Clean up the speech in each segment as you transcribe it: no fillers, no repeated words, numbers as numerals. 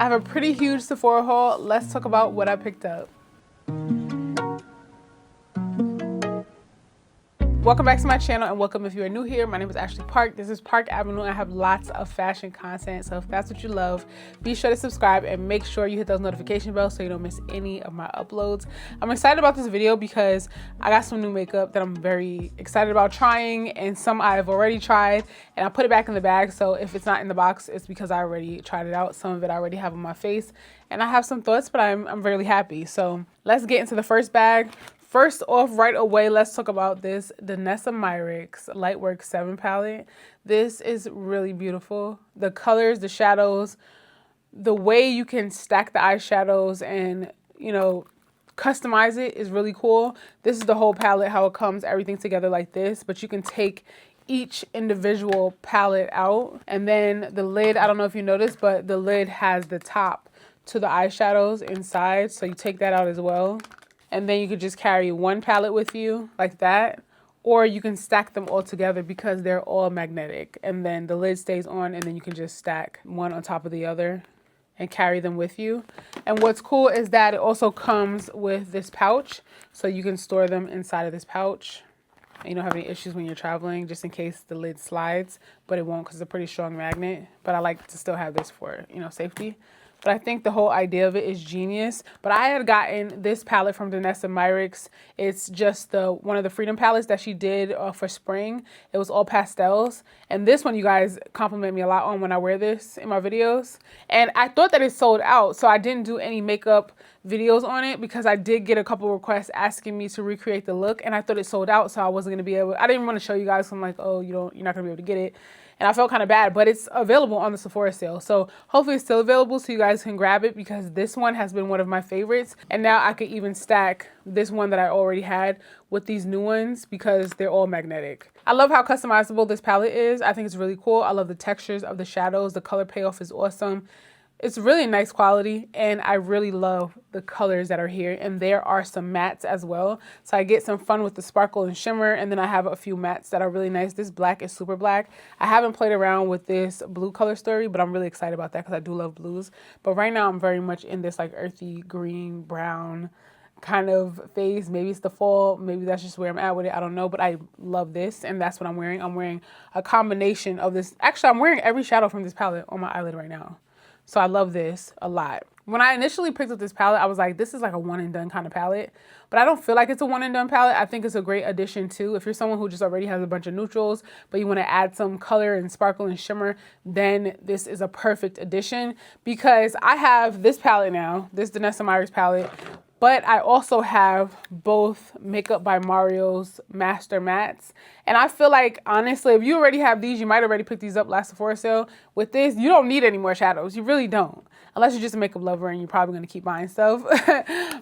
I have a pretty huge Sephora haul. Let's talk about what I picked up. Welcome back to my channel and welcome if you are new here. My name is Ashley Parke. This is Parke Avenue and I have lots of fashion content. So if that's what you love, be sure to subscribe and make sure you hit those notification bells so you don't miss any of my uploads. I'm excited about this video because I got some new makeup that I'm very excited about trying, and some I've already tried and I put it back in the bag. So if it's not in the box, it's because I already tried it out. Some of it I already have on my face and I have some thoughts, but I'm really happy. So let's get into the first bag. First off, right away, let's talk about this Danessa Myricks Lightwork 7 palette. This is really beautiful. The colors, the shadows, the way you can stack the eyeshadows and, you know, customize it is really cool. This is the whole palette, how it comes, everything together like this, but you can take each individual palette out. And then the lid, I don't know if you noticed, but the lid has the top to the eyeshadows inside. So you take that out as well. And then you could just carry one palette with you like that, or you can stack them all together because they're all magnetic, and then the lid stays on and then you can just stack one on top of the other and carry them with you. And what's cool is that it also comes with this pouch, so you can store them inside of this pouch and you don't have any issues when you're traveling, just in case the lid slides, but it won't because it's a pretty strong magnet. But I like to still have this for, you know, safety. But I think the whole idea of it is genius. But I had gotten this palette from Danessa Myricks. It's just one of the Freedom palettes that she did for spring. It was all pastels. And this one, you guys compliment me a lot on when I wear this in my videos. And I thought that it sold out, so I didn't do any makeup videos on it because I did get a couple requests asking me to recreate the look, and I thought it sold out, so I wasn't gonna be able. I didn't want to show you guys. So I'm like, oh, you're not gonna be able to get it. And I felt kind of bad, but it's available on the Sephora sale. So hopefully it's still available so you guys can grab it, because this one has been one of my favorites. And now I could even stack this one that I already had with these new ones because they're all magnetic. I love how customizable this palette is. I think it's really cool. I love the textures of the shadows. The color payoff is awesome. It's really nice quality, and I really love the colors that are here. And there are some mattes as well. So I get some fun with the sparkle and shimmer, and then I have a few mattes that are really nice. This black is super black. I haven't played around with this blue color story, but I'm really excited about that because I do love blues. But right now I'm very much in this like earthy green, brown kind of phase. Maybe it's the fall, maybe that's just where I'm at with it, I don't know, but I love this, and that's what I'm wearing. I'm wearing a combination of this. Actually, I'm wearing every shadow from this palette on my eyelid right now. So I love this a lot. When I initially picked up this palette, I was like, this is like a one and done kind of palette. But I don't feel like it's a one and done palette. I think it's a great addition too. If you're someone who just already has a bunch of neutrals, but you want to add some color and sparkle and shimmer, then this is a perfect addition, because I have this palette now, this Danessa Myricks palette, but I also have both Makeup by Mario's Master Mattes. And I feel like, honestly, if you already have these, you might already pick these up last Sephora sale. With this, you don't need any more shadows. You really don't. Unless you're just a makeup lover and you're probably going to keep buying stuff.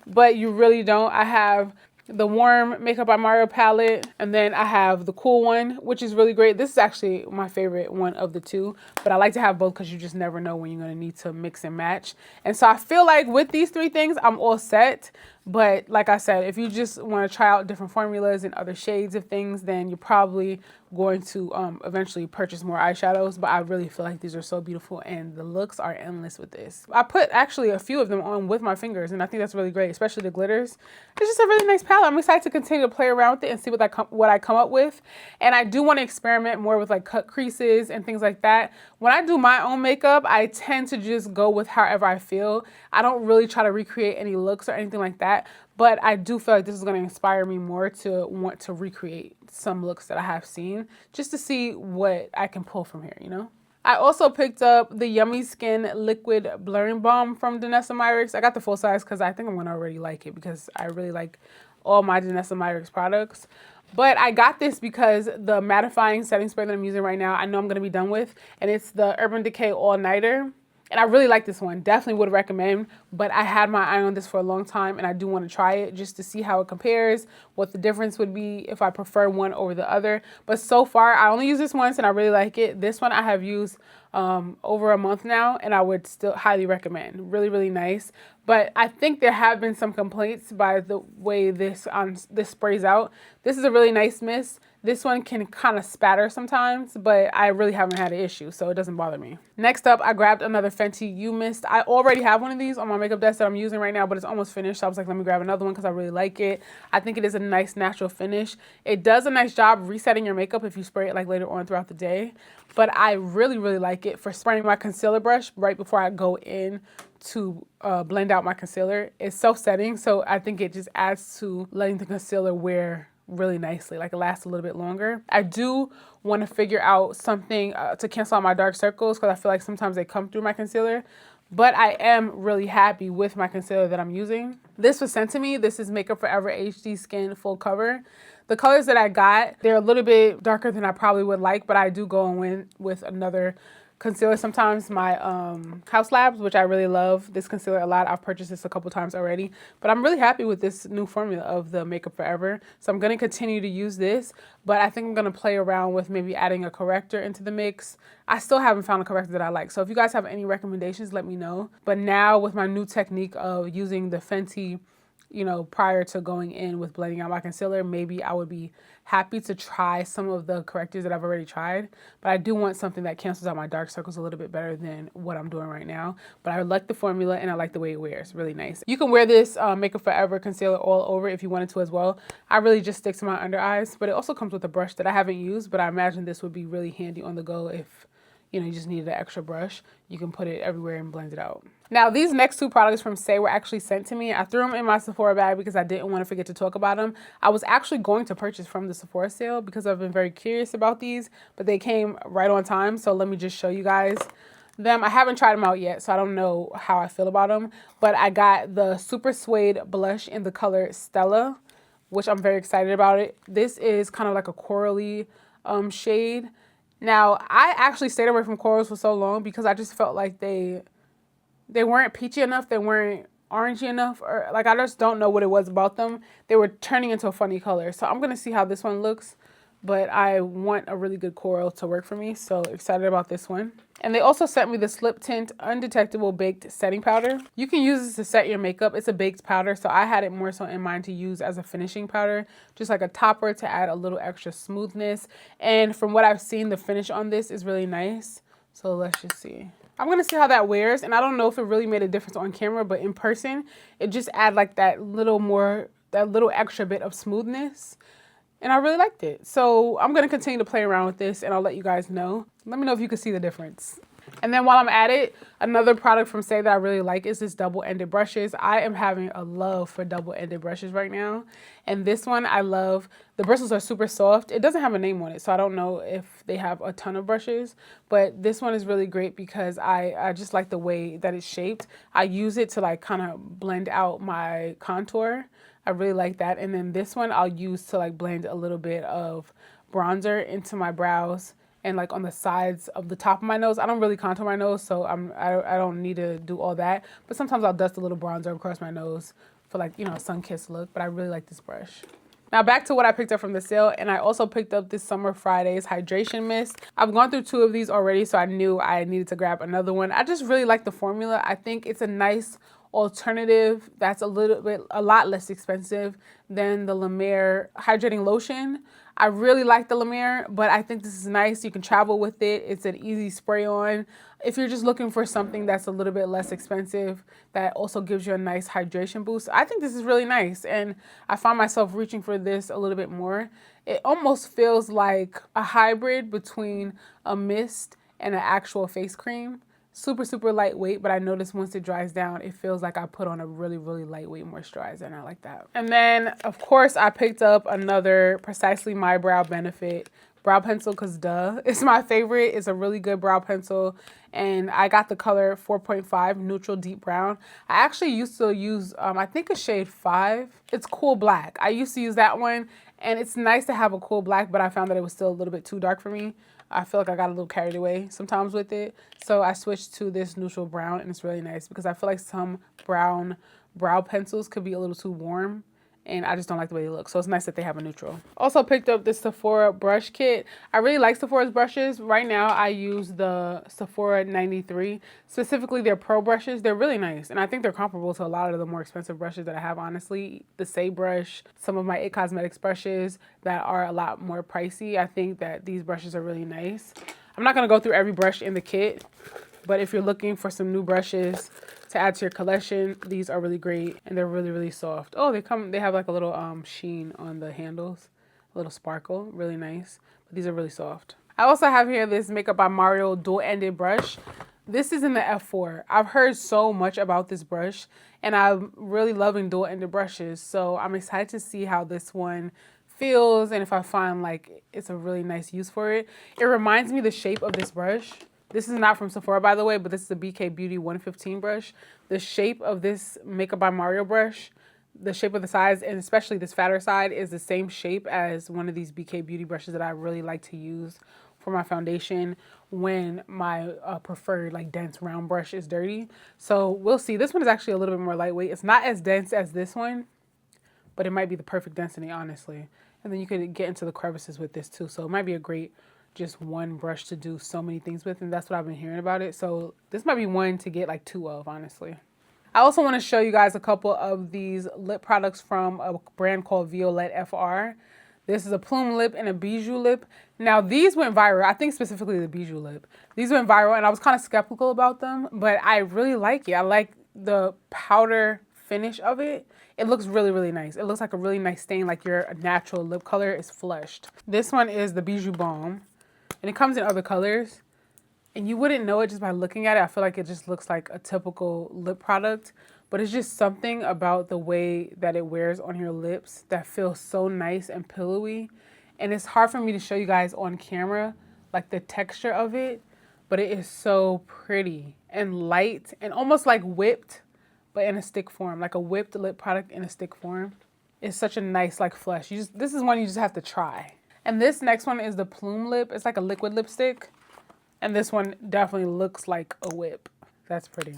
But you really don't. I have the warm Makeup by Mario palette, and then I have the cool one, which is really great. This is actually my favorite one of the two, but I like to have both because you just never know when you're going to need to mix and match. And so I feel like with these three things, I'm all set. But like I said, if you just want to try out different formulas and other shades of things, then you're probably going to eventually purchase more eyeshadows. But I really feel like these are so beautiful, and the looks are endless with this. I put actually a few of them on with my fingers, and I think that's really great, especially the glitters. It's just a really nice palette. I'm excited to continue to play around with it and see what I come up with. And I do want to experiment more with like cut creases and things like that. When I do my own makeup, I tend to just go with however I feel. I don't really try to recreate any looks or anything like that. But I do feel like this is going to inspire me more to want to recreate some looks that I have seen, just to see what I can pull from here, you know? I also picked up the Yummy Skin Liquid Blurring Balm from Danessa Myricks. I got the full size because I think I'm going to already like it, because I really like all my Danessa Myricks products. But I got this because the mattifying setting spray that I'm using right now, I know I'm going to be done with, and it's the Urban Decay All Nighter. And I really like this one. Definitely would recommend, but I had my eye on this for a long time, and I do want to try it just to see how it compares, what the difference would be if I prefer one over the other. But so far, I only use this once and I really like it. This one I have used over a month now, and I would still highly recommend. Really, really nice. But I think there have been some complaints by the way this sprays out. This is a really nice mist. This one can kind of spatter sometimes, but I really haven't had an issue, so it doesn't bother me. Next up, I grabbed another Fenty U Mist. I already have one of these on my makeup desk that I'm using right now, but it's almost finished. So I was like, let me grab another one because I really like it. I think it is a nice natural finish. It does a nice job resetting your makeup if you spray it like later on throughout the day. But I really, really like it for spraying my concealer brush right before I go in to blend out my concealer. It's self-setting, so I think it just adds to letting the concealer wear really nicely, like it lasts a little bit longer. I do want to figure out something to cancel out my dark circles because I feel like sometimes they come through my concealer, but I am really happy with my concealer that I'm using. This was sent to me. This is Makeup Forever HD Skin Full Cover. The colors that I got, they're a little bit darker than I probably would like, but I do go in with another concealer sometimes, my House Labs, which I really love this concealer a lot. I've purchased this a couple times already, but I'm really happy with this new formula of the Makeup Forever. So I'm going to continue to use this, but I think I'm going to play around with maybe adding a corrector into the mix. I still haven't found a corrector that I like. So if you guys have any recommendations, let me know. But now with my new technique of using the Fenty, you know, prior to going in with blending out my concealer, maybe I would be happy to try some of the correctors that I've already tried. But I do want something that cancels out my dark circles a little bit better than what I'm doing right now. But I like the formula and I like the way it wears. Really nice. You can wear this Makeup Forever concealer all over if you wanted to as well. I really just stick to my under eyes, but it also comes with a brush that I haven't used, but I imagine this would be really handy on the go if, you know, you just needed an extra brush. You can put it everywhere and blend it out. Now, these next two products from Saie were actually sent to me. I threw them in my Sephora bag because I didn't want to forget to talk about them. I was actually going to purchase from the Sephora sale because I've been very curious about these, but they came right on time. So let me just show you guys them. I haven't tried them out yet, so I don't know how I feel about them. But I got the Super Suede blush in the color Stella, which I'm very excited about it. This is kind of like a corally shade. Now, I actually stayed away from corals for so long because I just felt like they weren't peachy enough, they weren't orangey enough, or like I just don't know what it was about them. They were turning into a funny color. So I'm going to see how this one looks, but I want a really good coral to work for me, so excited about this one. And they also sent me the Slip Tint Undetectable Baked Setting Powder. You can use this to set your makeup. It's a baked powder, so I had it more so in mind to use as a finishing powder, just like a topper to add a little extra smoothness. And from what I've seen, the finish on this is really nice. So let's just see. I'm going to see how that wears, and I don't know if it really made a difference on camera, but in person, it just add like that little extra bit of smoothness. And I really liked it. So I'm going to continue to play around with this and I'll let you guys know. Let me know if you can see the difference. And then while I'm at it, another product from Saie that I really like is this double-ended brushes. I am having a love for double-ended brushes right now. And this one I love. The bristles are super soft. It doesn't have a name on it, so I don't know if they have a ton of brushes. But this one is really great because I just like the way that it's shaped. I use it to like kind of blend out my contour. I really like that. And then this one I'll use to like blend a little bit of bronzer into my brows and like on the sides of the top of my nose. I don't really contour my nose, so I don't need to do all that. But sometimes I'll dust a little bronzer across my nose for like, you know, a sun-kissed look. But I really like this brush. Now back to what I picked up from the sale, and I also picked up this Summer Fridays Hydration Mist. I've gone through 2 of these already, so I knew I needed to grab another one. I just really like the formula. I think it's a nice alternative that's a lot less expensive than the La Mer hydrating lotion. I really like the La Mer, but I think this is nice. You can travel with it. It's an easy spray on. If you're just looking for something that's a little bit less expensive that also gives you a nice hydration boost, I think this is really nice. And I find myself reaching for this a little bit more. It almost feels like a hybrid between a mist and an actual face cream. Super, super lightweight, but I noticed once it dries down, it feels like I put on a really, really lightweight moisturizer, and I like that. And then, of course, I picked up another Precisely My Brow Benefit brow pencil because duh, it's my favorite. It's a really good brow pencil, and I got the color 4.5 Neutral Deep Brown. I actually used to use, I think a shade 5. It's Cool Black. I used to use that one, and it's nice to have a cool black, but I found that it was still a little bit too dark for me. I feel like I got a little carried away sometimes with it. So I switched to this neutral brown, and it's really nice because I feel like some brown brow pencils could be a little too warm. and I just don't like the way they look. So it's nice that they have a neutral. Also picked up this Sephora brush kit. I really like Sephora's brushes. Right now I use the Sephora 93, specifically their pro brushes. They're really nice, and I think they're comparable to a lot of the more expensive brushes that I have, honestly. The Saie brush, some of my It Cosmetics brushes that are a lot more pricey. I think that these brushes are really nice. I'm not gonna go through every brush in the kit, but if you're looking for some new brushes to add to your collection, these are really great, and they're really, really soft. Oh, they have like a little sheen on the handles, a little sparkle, really nice. But these are really soft. I also have here this Makeup by Mario dual-ended brush. This is in the F4. I've heard so much about this brush, and I'm really loving dual-ended brushes, so I'm excited to see how this one feels and if I find like it's a really nice use for it. It reminds me the shape of this brush. This is not from Sephora, by the way, but this is a BK Beauty 115 brush. The shape of this Makeup by Mario brush, the shape of the sides, and especially this fatter side, is the same shape as one of these BK Beauty brushes that I really like to use for my foundation when my preferred like dense round brush is dirty. So we'll see. This one is actually a little bit more lightweight. It's not as dense as this one, but it might be the perfect density, honestly. And then you could get into the crevices with this too. So it might be a great just one brush to do so many things with, and that's what I've been hearing about it. So this might be one to get like two of, honestly. I also want to show you guys a couple of these lip products from a brand called Violette FR. This is a plume lip and a bijou lip. Now these went viral. I think specifically the bijou lip. These went viral, and I was kind of skeptical about them, but I really like it. I like the powder finish of it. It looks really, really nice. It looks like a really nice stain, like your natural lip color is flushed. This one is the Bijou Balm, and it comes in other colors. And you wouldn't know it just by looking at it. I feel like it just looks like a typical lip product, but it's just something about the way that it wears on your lips that feels so nice and pillowy. And it's hard for me to show you guys on camera, like the texture of it, but it is so pretty and light and almost like whipped, but in a stick form, like a whipped lip product in a stick form. It's such a nice like flush. This is one you just have to try. And this next one is the Plume Lip. It's like a liquid lipstick. And this one definitely looks like a whip. That's pretty.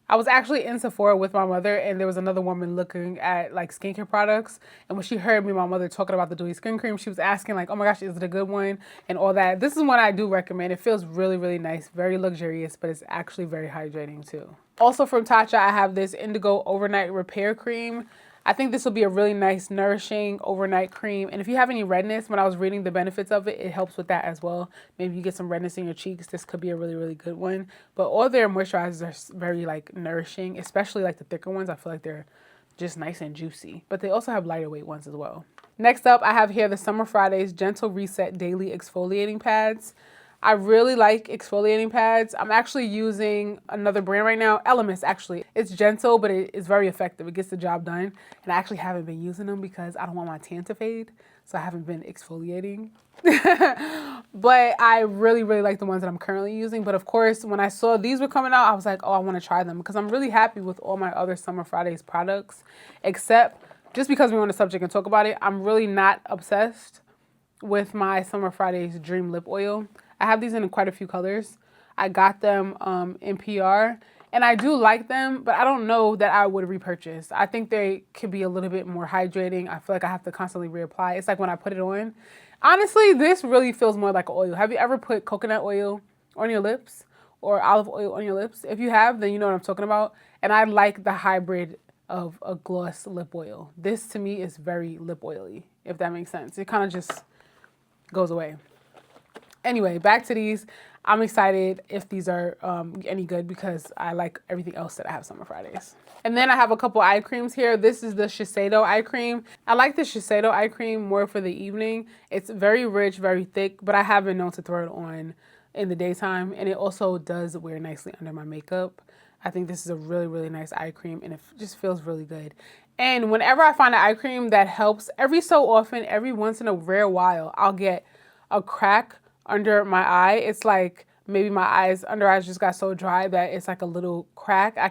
I was actually in Sephora with my mother, and there was another woman looking at like skincare products. And when she heard me and my mother talking about the Dewy Skin Cream, she was asking like, oh my gosh, is it a good one? And all that. This is one I do recommend. It feels really, really nice, very luxurious, but it's actually very hydrating too. Also from Tatcha, I have this Indigo Overnight Repair Cream. I think this will be a really nice, nourishing overnight cream. And if you have any redness, when I was reading the benefits of it, it helps with that as well. Maybe you get some redness in your cheeks. This could be a really, really good one. But all their moisturizers are very like nourishing, especially like the thicker ones. I feel like they're just nice and juicy. But they also have lighter weight ones as well. Next up, I have here the Summer Fridays Gentle Reset Daily Exfoliating Pads. I really like exfoliating pads. I'm actually using another brand right now, Elemis actually. It's gentle, but it is very effective. It gets the job done. And I actually haven't been using them because I don't want my tan to fade. So I haven't been exfoliating. But I really, really like the ones that I'm currently using. But of course, when I saw these were coming out, I was like, oh, I want to try them. Because I'm really happy with all my other Summer Fridays products. Except, just because we're on the subject and talk about it, I'm really not obsessed with my Summer Fridays Dream Lip Oil. I have these in quite a few colors. I got them in PR, and I do like them, but I don't know that I would repurchase. I think they could be a little bit more hydrating. I feel like I have to constantly reapply. It's like when I put it on. Honestly, this really feels more like oil. Have you ever put coconut oil on your lips or olive oil on your lips? If you have, then you know what I'm talking about. And I like the hybrid of a gloss lip oil. This to me is very lip oily, if that makes sense. It kind of just goes away. Anyway, back to these. I'm excited if these are any good because I like everything else that I have Summer Fridays. And then I have a couple eye creams here. This is the Shiseido eye cream. I like the Shiseido eye cream more for the evening. It's very rich, very thick, but I have been known to throw it on in the daytime, and it also does wear nicely under my makeup. I think this is a really, really nice eye cream, and it just feels really good. And whenever I find an eye cream that helps, every so often, every once in a rare while, I'll get a crack under my eye. It's like maybe my under eyes just got so dry that it's like a little crack. I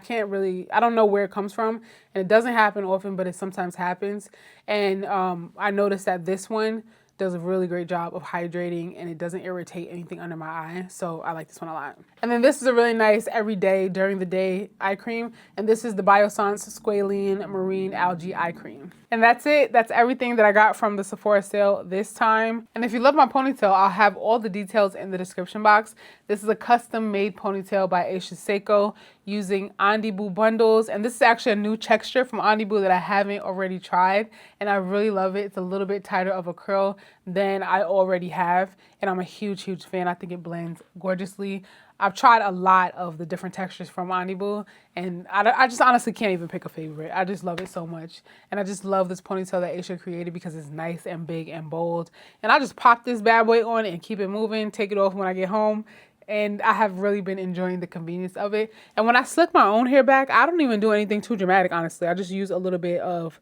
don't know where it comes from, and it doesn't happen often, but it sometimes happens. And I noticed that this one does a really great job of hydrating, and it doesn't irritate anything under my eye. So I like this one a lot. And then this is a really nice everyday during the day eye cream. And this is the Biossance Squalene Marine Algae Eye Cream. And that's it. That's everything that I got from the Sephora sale this time. And if you love my ponytail, I'll have all the details in the description box. This is a custom made ponytail by Sephora using Ondibu bundles. And this is actually a new texture from Ondibu that I haven't already tried. And I really love it. It's a little bit tighter of a curl than I already have. And I'm a huge, huge fan. I think it blends gorgeously. I've tried a lot of the different textures from Ondibu, and I just honestly can't even pick a favorite. I just love it so much. And I just love this ponytail that Aisha created because it's nice and big and bold. And I just pop this bad boy on and keep it moving, take it off when I get home. And I have really been enjoying the convenience of it. And when I slick my own hair back, I don't even do anything too dramatic, honestly. I just use a little bit of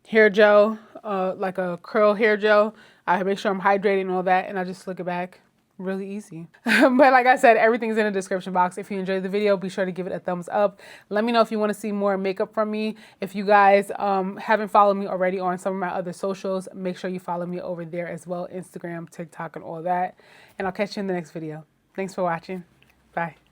hair gel, like a curl hair gel. I make sure I'm hydrating and all that, and I just slick it back. Really easy. But like I said, everything's in the description box. If you enjoyed the video, be sure to give it a thumbs up. Let me know if you want to see more makeup from me. If you guys haven't followed me already on some of my other socials, make sure you follow me over there as well. Instagram, TikTok, and all that. And I'll catch you in the next video. Thanks for watching. Bye.